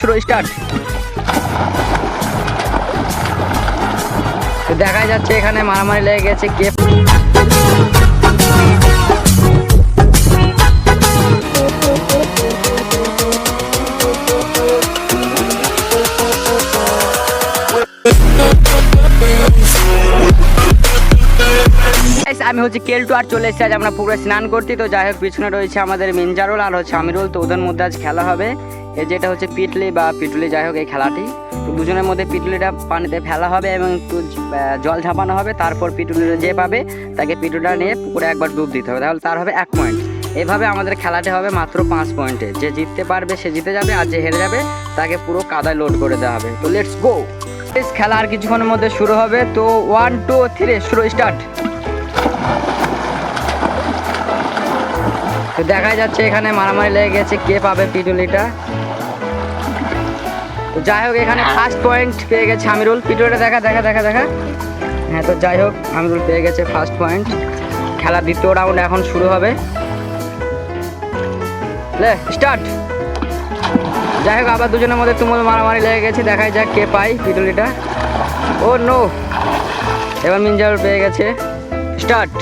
শুরু স্টার্ট। তো দেখা যাচ্ছে এখানে মারামারি লেগে গেছে কে আমি হচ্ছে কেলটু আর চলে এসেছি আজ আমরা পুকুরে স্নান করতে। তো যাই হোক পিছনে রয়েছে আমাদের মিনজারুল আর হচ্ছে আমিরুল। তো ওদের মধ্যে আজ খেলা হবে। এই যেটা হচ্ছে পিটলি বা পিটুলি, যাই হোক এই খেলাটি। তো দুজনের মধ্যে পিটুলিটা পানিতে ফেলা হবে এবং একটু জল ঝাঁপানো হবে। তারপর পিটুলিটা যে পাবে তাকে পিটুলিটা নিয়ে পুকুরে একবার ডুব দিতে হবে, তাহলে তার হবে 1 পয়েন্ট। এভাবে আমাদের খেলাটি হবে মাত্র 5 পয়েন্টে। যে জিততে পারবে সে জিতে যাবে, আর যে হেরে যাবে তাকে পুরো কাদায় লোড করে দেওয়া হবে। তো লেটস গো, খেলা আর কিছুক্ষণের মধ্যে শুরু হবে। তো 1 2 3 শুরু স্টার্ট। তো দেখা যাচ্ছে এখানে মারামারি লেগে গেছে কে পাবে পিটুলিটা। তো যাই হোক এখানে ফার্স্ট পয়েন্ট পেয়ে গেছে আমিরুল। পিটুলিটা দেখা দেখা দেখা দেখা হ্যাঁ, তো যাই হোক আমিরুল পেয়ে গেছে ফার্স্ট পয়েন্ট। খেলা দ্বিতীয় রাউন্ড এখন শুরু হবে। লে স্টার্ট। যাই হোক আবার দুজনের মধ্যে তুমুল মারামারি লেগে গেছে, দেখাই যাক কে পায় পিটুলিটা। ও নো, এবার মিনজারুল পেয়ে গেছে। স্টার্ট।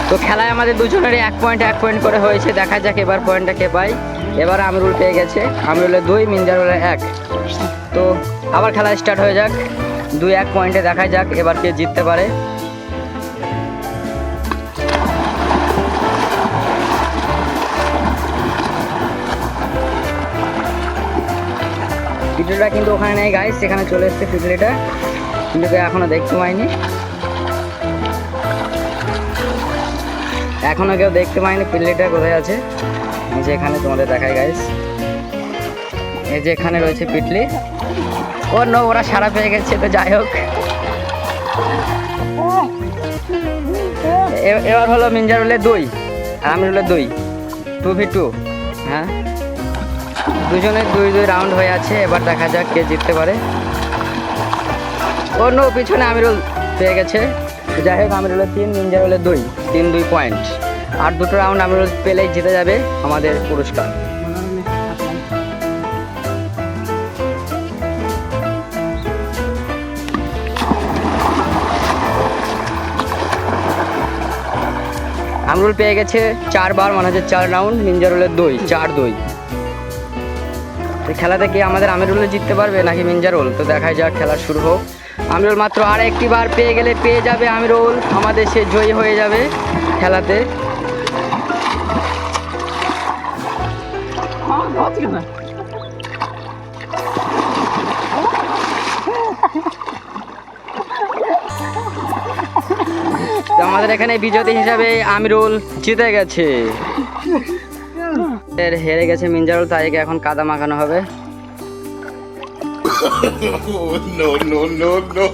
তো খেলায় আমাদের দুজনেরই 1 পয়েন্ট করে হয়েছে। দেখা যাক এবার পয়েন্টটা কে পায়। এবার আমিরুল পেয়ে গেছে, আমিরুলের 2, মিনজারুলের 1। তো আবার খেলা স্টার্ট হয়ে যাক। 2-1 পয়েন্টে দেখা যাক এবার কে জিততে পারে। পিটুলিটা কিন্তু ওখানে নেই গাইস, সেখানে চলে এসছে পিটুলিটা, কিন্তু এখনো দেখতে পাইনি। এখনো কেউ দেখতে পাইনি পিটুলিটা কোথায় আছে। এই যে এখানে তোমাদের দেখাই গাইস, এই যে এখানে রয়েছে পিটলি। ও নো, ওরা সারা পেয়ে গেছে। তো যাই হোক এবার হলো মিনজারুলের 2 আর আমিরুলের 2, 2v2। হ্যাঁ, দুজনের 2-2 রাউন্ড হয়ে আছে। এবার দেখা যাক কে জিততে পারে। ও নো, পিছনে আমিরুল পেয়ে গেছে। যাই হোক আমিরুলের 3, মিনজারুলের 2, 3-2 পয়েন্ট। আর 2টো রাউন্ড আমিরুল পেলেই জিতে যাবে আমাদের পুরস্কার। আমিরুল পেয়ে গেছে 4 বার, মানে হচ্ছে 4 রাউন্ড। মিনজারুলের 2, 4-2। খেলাতে কি আমাদের আমিরুল জিততে পারবে নাকি মিনজারুল? তো দেখাই যাক, খেলা শুরু হোক। আমিরুল মাত্র আর একটি বার পেয়ে গেলে পেয়ে যাবে আমিরুল, আমাদের সে জয়ী হয়ে যাবে খেলাতে। আমাদের এখানে বিজয়ী হিসাবে আমিরুল জিতে গেছে। হেরে গেছে মিনজারুল, তাই এখন কাদা মাখানো হবে। No, no, no, no.